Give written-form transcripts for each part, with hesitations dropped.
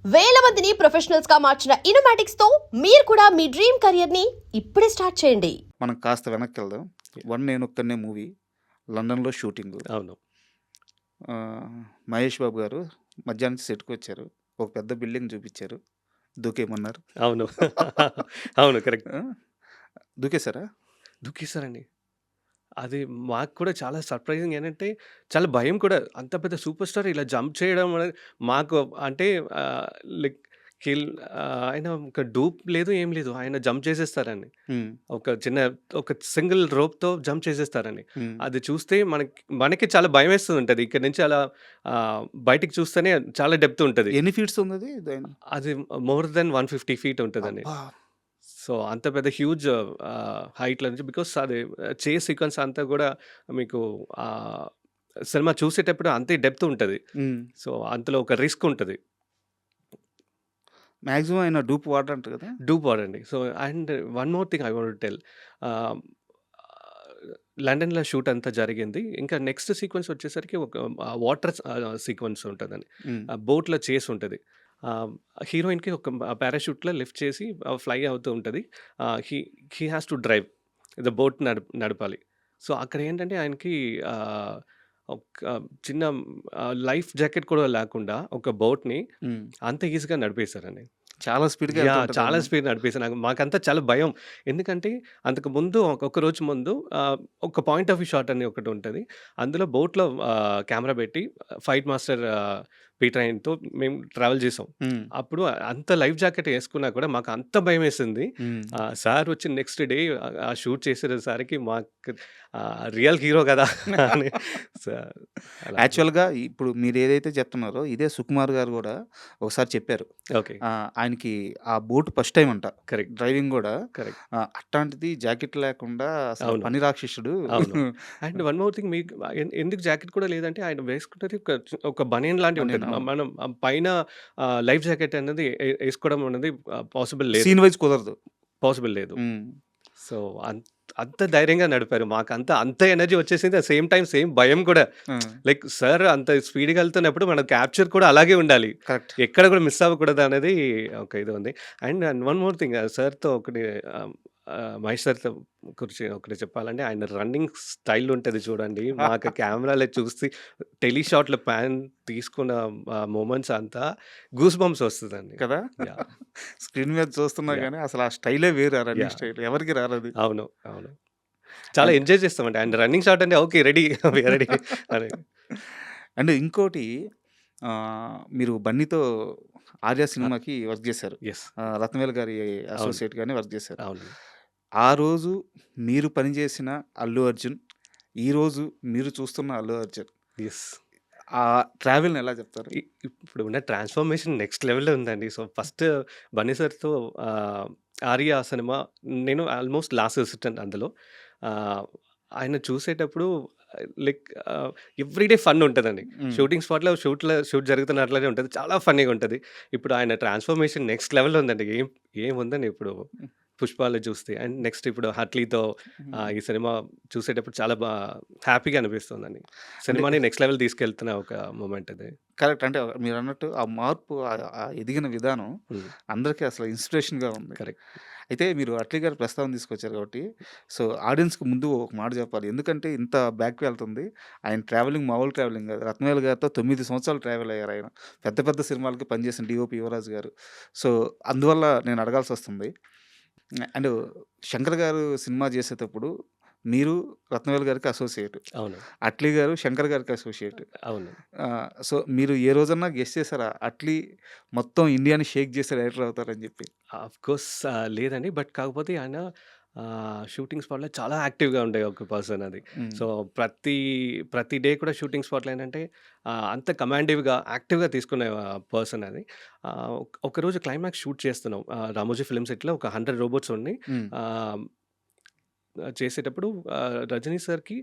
వేల మందిని ప్రొఫెషనల్స్ గా మార్చిన ఇనోమాటిక్స్ తో మీరు కూడా మీ డ్రీమ్ కెరియర్ ని ఇప్పుడే స్టార్ట్ చేయండి. మనం కాస్త వెనక్కి వెళ్దాం. నేను ఒక్కనే మూవీ లండన్లో షూటింగ్. అవును. మహేష్ బాబు గారు మధ్యాహ్నం సెట్కి వచ్చారు. ఒక పెద్ద బిల్డింగ్ చూపించారు. దూకేమన్నారు. అవును. అవును. కరెక్ట్. ఆ, దూకేశారా? దుఃఖిస్తారండి. అది మాకు కూడా చాలా సర్ప్రైజింగ్ ఏంటంటే, చాలా భయం కూడా. అంత పెద్ద సూపర్ స్టార్ ఇలా జంప్ చేయడం అనేది మాకు అంటే లైక్ ఆయన ఒక డూప్ లేదు, ఏం లేదు. ఆయన జంప్ చేసేస్తారని. ఉమ్, ఒక సింగిల్ రోప్‌తో జంప్ చేసేస్తారని. ఉమ్. అది చూస్తే మనకి చాలా భయమేస్తూ ఉంటది. ఇక్కడి నుంచి అలా బయటికి చూస్తేనే చాలా డెప్త్ ఉంటది. ఎన్ని ఫీట్స్ ఉంది అది? అది మోర్ దెన్ 150 ఫీట్ ఉంటదండి. అబ్బా. సో, అంత పెద్ద హ్యూజ్ హైట్‌లో నుంచి బికాస్ అది చేస్ సీక్వెన్స్ అంతా గూడా మీకు సినిమా చూసేటప్పుడు అంతే డెప్త్ ఉంటది. ఉమ్. సో, అంతలో ఒక రిస్క్ ఉంటది. మాక్సిమం ఆయన డూప్ వాడరంట కదా. డూప్ వాడండి. So, and one more thing I want to tell. ఆహ్, లండన్‌లో షూట్ అంతా జరిగింది. ఇంకా నెక్స్ట్ సీక్వెన్స్ వచ్చేసరికి ఒక వాటర్ సీక్వెన్స్ ఉంటదండి. ఉమ్, బోట్‌లో చేస్ ఉంటది. హీరోయిన్‌కి ఒక పారాషూట్‌లో లిఫ్ట్ చేసి ఫ్లై అవుతూ ఉంటది. He he has to drive the boat నడపాలి. సో, అక్కడ ఏంటంటే ఆయనకి ఒక చిన్న లైఫ్ జాకెట్ కూడా లేకుండా ఒక బోట్‌ని ఉమ్. అంత ఈజీగా నడిపేశారండి. చాలా స్పీడ్గా చాలా స్పీడ్ నడిపేసాను. మాకంతా చాలా భయం. ఎందుకంటే అంతకు ముందు ఒక రోజు ముందు ఒక పాయింట్ ఆఫ్ వ్యూ షాట్ అని ఒకటి ఉంటది. అందులో బోట్‌లో కెమెరా పెట్టి ఫైట్ మాస్టర్ పీటర్ ఆయన్‌తో మేము ట్రావెల్ చేసాం. అప్పుడు అంత లైఫ్ జాకెట్ ఏసుకున్నా కూడా మాకు అంత భయమేసింది. సార్ వచ్చి నెక్స్ట్ డే ఆ షూట్ చేసేసరికి మాకు రియల్ హీరో కదా! అని అలా. యాక్చువల్గా ఇప్పుడు మీరు ఏదైతే చెప్తున్నారో ఇదే సుకుమార్ గారు కూడా ఒకసారి చెప్పారు. ఓకే. ఆయనకి ఆ బోట్ ఫస్ట్ టైం అంట కరెక్ట్. డ్రైవింగ్ కూడా. కరెక్ట్. అట్లాంటిది జాకెట్ లేకుండా అసలు అవును. పని రాక్షసుడు. అవును. అండ్ వన్ మోర్ థింగ్ మీకు ఎందుకు జాకెట్ కూడా లేదంటే ఆయన వేసుకున్నది ఒక బనియన్ లాంటివి ఉంటది. బనియన్, అవును. మనం పైన లైఫ్ జాకెట్ అనేది ఏసుకోవడం అనేది పాసిబుల్ లేదు. సీన్ వైజ్ కుదరదు. పాసిబుల్ లేదు. సో, అంత ధైర్యంగా నడిపారు. అంత ఎనర్జీ వచ్చేసింది. సేమ్ టైమ్ సేమ్ భయం కూడా. లైక్ సార్ అంత స్పీడ్‌గా వెళ్తున్నప్పుడు మన క్యాప్చర్ కూడా అలాగే ఉండాలి. కరెక్ట్. ఎక్కడ కూడా మిస్ అవ్వకూడదు అనేది ఒక ఇది ఉంది. అండ్ వన్ మోర్ థింగ్ సార్‌తో ఒకటి మహేష్ సార్‌తో గురించి ఒకటి చెప్పాలంటే ఆయన రన్నింగ్ స్టైల్ ఉంటది చూడండి. మాకు కెమెరాలో చూసి టెలి షాట్‌లో ప్యాన్ తీసుకున్న మొమెంట్స్ అంతా గూస్ బంప్స్ వస్తదండి. కదా. యాహ్! స్క్రీన్ మీద చూస్తున్నా యాహ్! కానీ అసలు ఆ స్టైలే వేరు. ఆ రన్నింగ్ యాహ్! స్టైల్ ఎవరికి రారది. అవును. అవును. చాలా అండ్ ఎంజాయ్ చేస్తామండి. అండ్ రన్నింగ్ షాట్ అంటే okay. Ready. We are ready అని. అండ్ ఇంకోటి, మీరు బన్నీతో ఆర్య ఆ! సినిమాకి వర్క్ చేశారు. యెస్. రత్నవేల్ గారి అవును. అసోసియేట్‌గానే వర్క్ చేశారు. అవును. ఆ రోజు మీరు పనిచేసిన అల్లు అర్జున్, ఈరోజు మీరు చూస్తున్న అల్లు అర్జున్, యెస్. ఆ ట్రావెల్‌ని ఎలా చెప్తారు? ఇప్పుడు ఉన్న ట్రాన్స్‌ఫర్మేషన్ నెక్స్ట్ లెవెల్‌లో ఉందండి. సో, ఫస్ట్ బన్నీ సార్‌తో 'ఆర్య' సినిమా నేను ఆల్మోస్ట్ లాస్ట్ అసిస్టెంట్ అందులో. ఆహ్, ఆయన చూసేటప్పుడు లైక్ ఎవ్రీడే ఫన్ ఉంటదండి. హ్మ్. షూటింగ్ స్పాట్‌లో షూట్ జరుగుతున్నట్లనే ఉంటది. చాలా ఫన్నీగా ఉంటది. ఇప్పుడు ఆయన ట్రాన్స్‌ఫర్మేషన్ నెక్స్ట్ లెవెల్‌లో ఉందండి. ఏముందండి ఇప్పుడు హ్మ్. 'పుష్పాలో' చూస్తే. అండ్ నెక్స్ట్ ఇప్పుడు 'హట్లీతో' హ్మ్. ఈ సినిమా చూసేటప్పుడు చాలా హ్యాపీగా అనిపిస్తుందండి. అంటే సినిమాని నెక్స్ట్ లెవెల్ తీసుకెళ్తున్న ఒక మూమెంట్ అది. కరెక్ట్. అంటే మీరన్నట్టు ఆ మార్పు, ఆ ఎదిగిన విధానం హ్మ్. అందరికీ అసలు ఇన్స్పిరేషన్‌గా ఉంది. కరెక్ట్. అయితే మీరు అట్లీ గారి ప్రస్తావన తీసుకొచ్చారు కాబట్టి, సో, ఆడియన్స్‌కి ముందు ఒక మాట చెప్పాలి. ఎందుకంటే ఇంత బ్యాక్‌కి వెళ్తుంది. ఆయన ట్రావెలింగ్ మామూలు ట్రావెలింగ్ కాదు. రత్నవేల్ గారితో 9 సంవత్సరాలు ట్రావెల్ అయ్యారు ఆయన. పెద్ద పెద్ద సినిమాలకి పనిచేసిన డీఓపీ యువరాజు గారు. సో, అందువల్ల నేను అడగాల్సొస్తుంది. అండ్ శంకర్ గారు సినిమా చేసేటప్పుడు మీరు రత్నవేల్ గారికి అసోసియేట్. అవును. అట్లీ గారు శంకర్ గారికి అసోసియేట్. అవును. సో, మీరు ఏ రోజన్నా గెస్ చేసారా? అట్లీ మొత్తం ఇండియాని షేక్ చేసే డైరెక్టర్ అవుతారని చెప్పి? ఆఫ్‌కోర్స్ లేదండి. బట్ కాకపోతే ఆయన షూటింగ్ స్పాట్‌లో చాలా యాక్టివ్‌గా ఉండే ఒక పర్సన్ అది. హ్మ్. సో, ప్రతి ప్రతి డే కూడా షూటింగ్ స్పాట్‌లో ఏంటంటే అంత కమాండివ్‌గా, యాక్టివ్‌గా తీసుకునే పర్సన్ అది. ఒకరోజు క్లైమాక్స్ షూట్ చేస్తున్నాం. రామోజీ ఫిల్మ్ సిటీలో ఒక 100 రోబోట్స్ ఉన్నాయి. హ్మ్. ఆహ్, చేసేటప్పుడు రజనీ సార్‌కి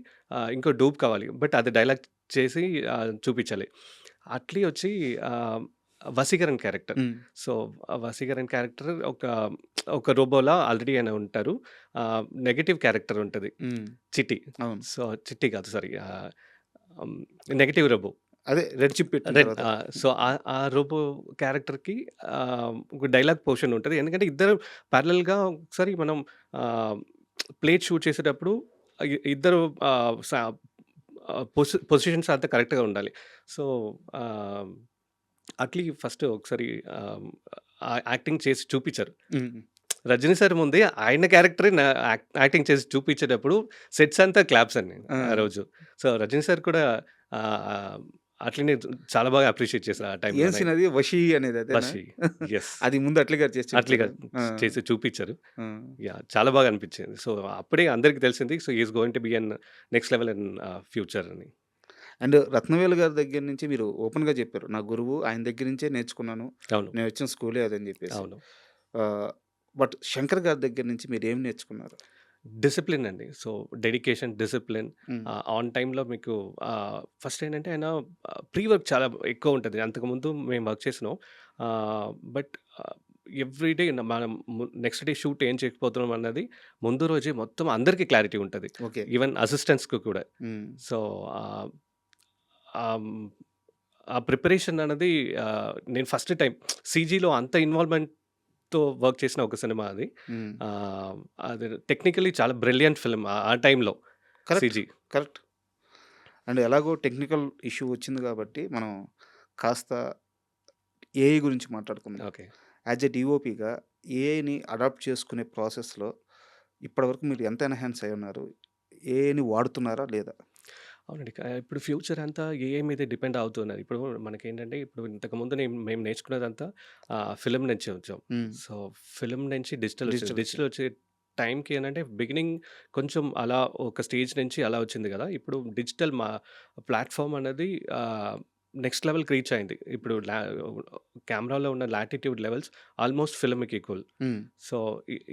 ఇంకో డూప్ కావాలి. బట్ అది డైలాగ్ చేసి చూపించాలి. అట్లీ వచ్చి వసీకరణ్ క్యారెక్టర్. హ్మ్. సో, ఆ వసీకరణ్ క్యారెక్టర్ ఒక రోబోలా ఆల్రెడీ ఆయన ఉంటారు. నెగెటివ్ క్యారెక్టర్ ఉంటది. హ్మ్. చిట్టి. అవును. సో, చిట్టి కాదు సారీ. హ్మ్. Negative robot. అదే రెడ్ చిప్ పెట్టిన రెడ్ తర్వాత. సో, ఆ రోబో క్యారెక్టర్‌కి ఒక డైలాగ్ పోర్షన్ ఉంటది. ఎందుకంటే ఇద్దరు ప్యారలెల్‌గా ఒకసారి మనం ఆహ్, ప్లేట్ షూట్ చేసేటప్పుడు ఇద్దరు ఆహ్, స పొజిషన్స్ అంతా కరెక్ట్‌గా ఉండాలి. సో, ఆహ్, అట్లీ ఫస్ట్ ఒకసారి యాక్టింగ్ చేసి చూపిచ్చారు. హ్మ్. రజనీ సార్ ముందే ఆయన క్యారెక్టరే యాక్టింగ్ చేసి చూపించేటప్పుడు సెట్స్ అంతా క్లాప్స్ అండి ఆ! ఆ రోజు. సో, రజనీ సార్ కూడా ఆహ్, అట్లనే చాలా బాగా అప్రిషియేట్ చేశారు ఆ ఏం టైంలోనే. సీన్ అది? 'వషి' అనేది అదేనా? 'వషి' యెస్. అది ముందు అట్లీ గారు చేసి అట్లీగా చూపించారు. ఆ! చేసి చూపించారు. ఆ! చాలా బాగా అనిపించింది. సో, అప్పుడే అందరికి తెలిసింది. So, he is going to be an next level in future అని. అండ్ 'రత్నవేలు' గారి దగ్గర నుంచి మీరు ఓపెన్‌గా చెప్పారు. నా గురువు ఆయన దగ్గర నుంచే నేర్చుకున్నాను. అవును. నేనొచ్చిన స్కూలే అదని చెప్పేసి. అవును. ఆహ్, బట్ 'శంకర్' గారి దగ్గర నుంచి మీరేం నేర్చుకున్నారు? డిసిప్లిన్ అండి. సో, డెడికేషన్, డిసిప్లిన్ హ్మ్. ఆన్ టైమ్‌లో మీకు ఫస్ట్ ఏంటంటే ఆయన ప్రీ వర్క్ చాలా ఎక్కువుంటది. అంతకుముందు మేము వర్క్ చేసినాం. బట్ ఎవ్రీ డే మనం నెక్స్ట్ డే షూట్ ఏం చేయకపోతున్నాం అన్నది ముందు రోజే మొత్తం అందరికీ క్లారిటీ ఉంటది. ఓకే. ఈవెన్ అసిస్టెంట్స్‌కి కూడా. హ్మ్. సో, ఆహ్, ఆహ్, హ్మ్, ఆ ప్రిపరేషన్ అన్నది నేను ఫస్ట్ టైమ్ సీజీలో అంత ఇన్వాల్వ్‌మెంట్‌తో వర్క్ చేసిన ఒక సినిమా అది. హ్మ్. ఆహ్, అది టెక్నికల్లీ చాలా బ్రిలియంట్ ఫిల్మ్ ఆ టైంలో కరెక్ట్. సీజీ. కరెక్ట్. అండ్ ఎలాగో టెక్నికల్ ఇష్యూ వచ్చింది కాబట్టి మనం కాస్త ఏఐ గురించి మాట్లాడుకుందాం. ఓకే. యాజ్ ఎ డీఓపీగా ఏఐని అడాప్ట్ చేసుకునే ప్రాసెస్‌లో ఇప్పటివరకు మీరు ఎంత ఎన్హాన్స్ అయ్యున్నారు? ఏఐని వాడుతున్నారా లేదా? అవునండి. ఇప్పుడు ఫ్యూచర్ అంతా ఏఐ మీదే డిపెండ్ అవుతున్నది. ఇప్పుడు మనకేంటంటే ఇప్పుడు ఇంతకుముందు మేము నేర్చుకున్నదంతా ఫిల్మ్ నుంచి వచ్చాం. హ్మ్. సో, ఫిల్మ్ నుంచి డిజిటల్ వచ్చింది. డిజిటల్ డిజిటల్ వచ్చే టైంకి ఏంటంటే బిగినింగ్ కొంచెం అలా ఒక స్టేజ్ నుంచి అలా వచ్చింది గదా! ఇప్పుడు డిజిటల్ ప్లాట్‌ఫార్మ్ అనేది నెక్స్ట్ లెవెల్‌కి రీచ్ అయింది. ఇప్పుడు కెమెరాలో ఉన్న లాటిట్యూడ్ లెవెల్స్ ఆల్‌మోస్ట్ ఫిల్మ్‌కి ఈక్వల్. హ్మ్. సో,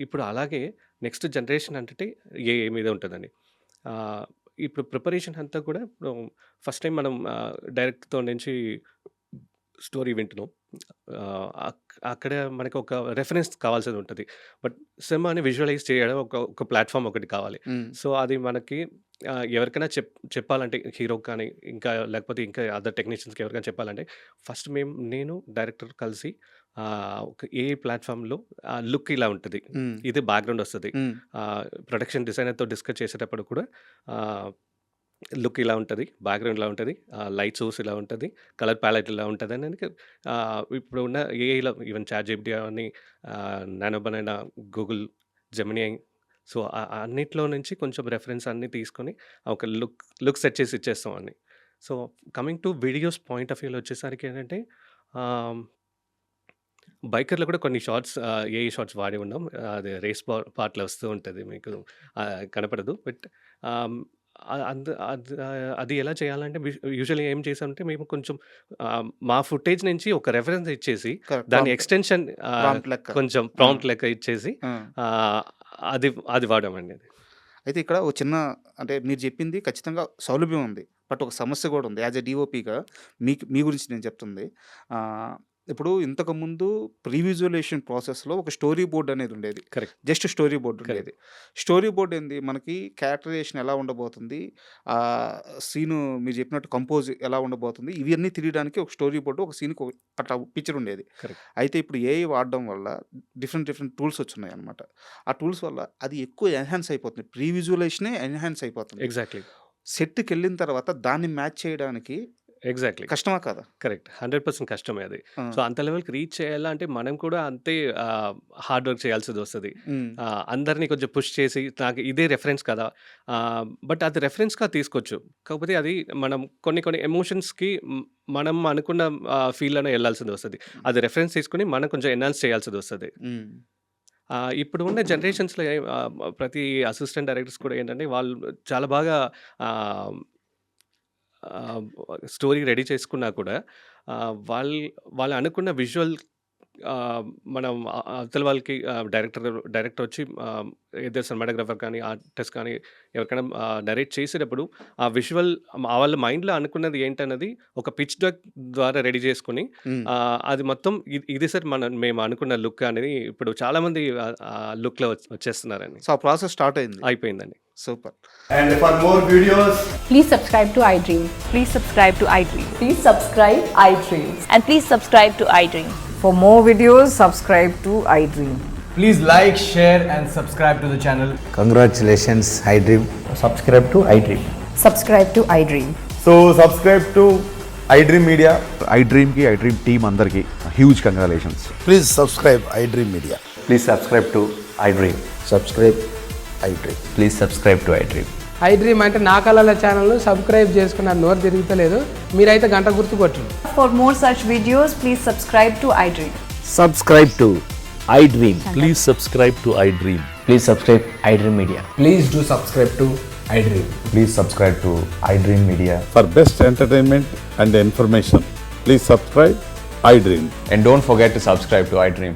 ఇప్పుడు అలాగే నెక్స్ట్ జనరేషన్ అంటే ఏఐ మీదే ఉంటదండి. ఆహ్, ఇప్పుడు ప్రిపరేషన్ అంతా కూడా ఇప్పుడు ఫస్ట్ టైం మనం డైరెక్ట్‌తో నుంచి స్టోరీ వింటున్నాం. అక్కడ మనకు ఒక రెఫరెన్స్ కావాల్సింది ఉంటది. బట్ సినిమాని విజువలైజ్ చేయడం ఒక ప్లాట్‌ఫార్మ్ ఒకటి కావాలి. హ్మ్. సో, అది మనకి ఎవరికైనా చెప్పాలంటే హీరోకి కానీ, ఇంకా లేకపోతే ఇంకా అదర్ టెక్నీషియన్స్‌కి ఎవరికైనా చెప్పాలంటే ఫస్ట్ నేను డైరెక్టర్ కలిసి ఒక ఏఐ ప్లాట్‌ఫార్మ్‌లో లుక్ ఇలా ఉంటది. హ్మ్. ఇది బ్యాక్‌గ్రౌండ్ వస్తది. హ్మ్. ప్రొడక్షన్ డిజైనర్‌తో డిస్కస్ చేసేటప్పుడు కూడా ఆహ్, లుక్ ఇలా ఉంటది. బ్యాక్‌గ్రౌండ్ ఇలా ఉంటది. లైట్ సోర్స్ ఇలా ఉంటది. కలర్ ప్యాలెట్ ఇలా ఉంటదనేది ఇప్పుడు ఉన్న ఏఐలో ఈవెన్ చాట్‌జిపిటి అవన్నీ nano banana, Google Gemini so, అన్నిట్లో నుంచి కొంచెం రెఫరెన్స్ అన్నీ తీసుకొని ఒక లుక్ సెట్ చేసి ఇచ్చేస్తాం అన్ని. So, coming to videos point of వ్యూలో వచ్చేసరికి ఏంటంటే ఆహ్, బైకర్‌లో కూడా కొన్ని షార్ట్స్ ఏఐ షార్ట్స్ వాడి ఉన్నాం. అది రేస్ పార్ట్‌లో వస్తూ ఉంటది మీకు కనపడదు. బట్ ఆహ్, అది ఎలా చేయాలంటే యూజువల్‌గా ఏం చేసామంటే మేము కొంచెం మా ఫుటేజ్ నుంచి ఒక రెఫరెన్స్ ఇచ్చేసి కరెక్ట్. దాని ఎక్స్‌టెన్షన్ ప్రాంప్ట్ లెక్క. కొంచెం ఆ! ప్రాంప్ట్ లెక్క ఇచ్చేసి ఆ! ఆహ్, అది అది వాడామండి అది. అయితే ఇక్కడ ఒక చిన్న అంటే మీరు చెప్పింది ఖచ్చితంగా సౌలభ్యం ఉంది. బట్ ఒక సమస్య గూడా ఉంది. యాజ్ ఎ డీఓపీగా మీ గురించి నేను చెప్తుంది. ఆహ్, ఇప్పుడు ఇంతకుముందు ప్రీ విజువలైజేషన్ ప్రాసెస్‌లో ఒక స్టోరీ బోర్డ్ అనేది ఉండేది. Correct. Just story board correct. ఉండేది. స్టోరీ బోర్డ్ ఏంది మనకి క్యారెక్టరైజేషన్ ఎలా ఉండబోతుంది, సీను మీరు చెప్పినట్టు కంపోజ్ ఎలా ఉండబోతుంది, ఇవన్నీ తెలియడానికి ఒక స్టోరీ బోర్డ్ ఒక సీన్‌కి అట్లా పిక్చర్ ఉండేది. కరెక్ట్. అయితే ఇప్పుడు ఏఐ వాడడం వల్ల డిఫరెంట్ టూల్స్ వచ్చున్నాయన్నమాట. ఆ టూల్స్ వల్ల అది ఎక్కువ ఎన్హాన్స్ అయిపోతుంది. ప్రీ విజువలైజేషనే ఎన్హాన్స్ అయిపోతుంది. ఎగ్జాక్ట్‌లీ. సెట్‌కెళ్ళిన తర్వాత దాన్ని మ్యాచ్ చేయడానికి ఎగ్జాక్ట్‌లీ. కష్టమా కాదా? కరెక్ట్. 100% కష్టమే అది. ఆ! సో, అంత లెవెల్‌కి రీచ్ చేయాలంటే మనం కూడా అంతే హార్డ్ వర్క్ చేయాల్సిదొస్తది. హ్మ్. అందరిని కొంచెం పుష్ చేసి నాకు ఇదే రెఫరెన్స్ కదా! బట్ అది రెఫరెన్స్‌గా తీసుకోవచ్చు. కాకపోతే అది మనం కొన్ని ఎమోషన్స్‌కి మనం అనుకున్న ఫీల్‌లోనే ఎళ్ళాల్సిదొస్తది. అది రెఫరెన్స్ తీసుకొని మనం కొంచెం ఎన్హాన్స్ చేయాల్సిదొస్తది. హ్మ్. ఇప్పుడు ఉన్న జనరేషన్స్‌లో ప్రతి అసిస్టెంట్ డైరెక్టర్స్ కూడా ఏంటంటే వాళ్ళు చాలా బాగా ఆహ్, ఆహ్, స్టోరీ రెడీ చేసుకున్నా కూడా వాళ్ళు వాళ్ళు అనుకున్న విజువల్ మనం అవతల వాళ్ళకి డైరెక్టర్ వచ్చి ఏదో సినిమాటోగ్రాఫర్ కానీ, ఆర్టిస్ట్ కానీ ఎవరికైనా నరేట్ చేసేటప్పుడు ఆ విజువల్ వాళ్ళ మైండ్‌లో అనుకున్నది ఏంటన్నది ఒక పిచ్ డెక్ ద్వారా రెడీ చేసుకొని హ్మ్. అది మొత్తం ఇది సార్ మేము అనుకున్న లుక్ అనేది ఇప్పుడు చాలామంది లుక్‌లో వచ్చేస్తున్నారండి. సో, ఆ ప్రాసెస్ స్టార్ట్ అయింది. అయిపోయిందండి. Super. And for more videos, Please subscribe to iDream. Please subscribe to iDream. Please subscribe iDream. And please subscribe to iDream. For more videos, subscribe to iDream. please like, share, and subscribe to the channel. Congratulations, iDream. Subscribe to iDream. Subscribe to iDream. So, subscribe to iDream Media. iDream team అందరికి huge congratulations. Please subscribe iDream Media. Please subscribe to iDream. Subscribe iDream. Please subscribe to iDream. iDream అంటే నా కళల ఛానల్ను subscribe చేసుకున్న నోరు తిరుగుతలేదు, మీరైతే గంట గుర్తు కొట్టండి. For more such videos, please subscribe to iDream. Subscribe to iDream. Please subscribe to iDream. Please subscribe iDream Media. Please do subscribe to iDream. Please subscribe to iDream Media. For best entertainment and information, please subscribe iDream. And don't forget to subscribe to iDream.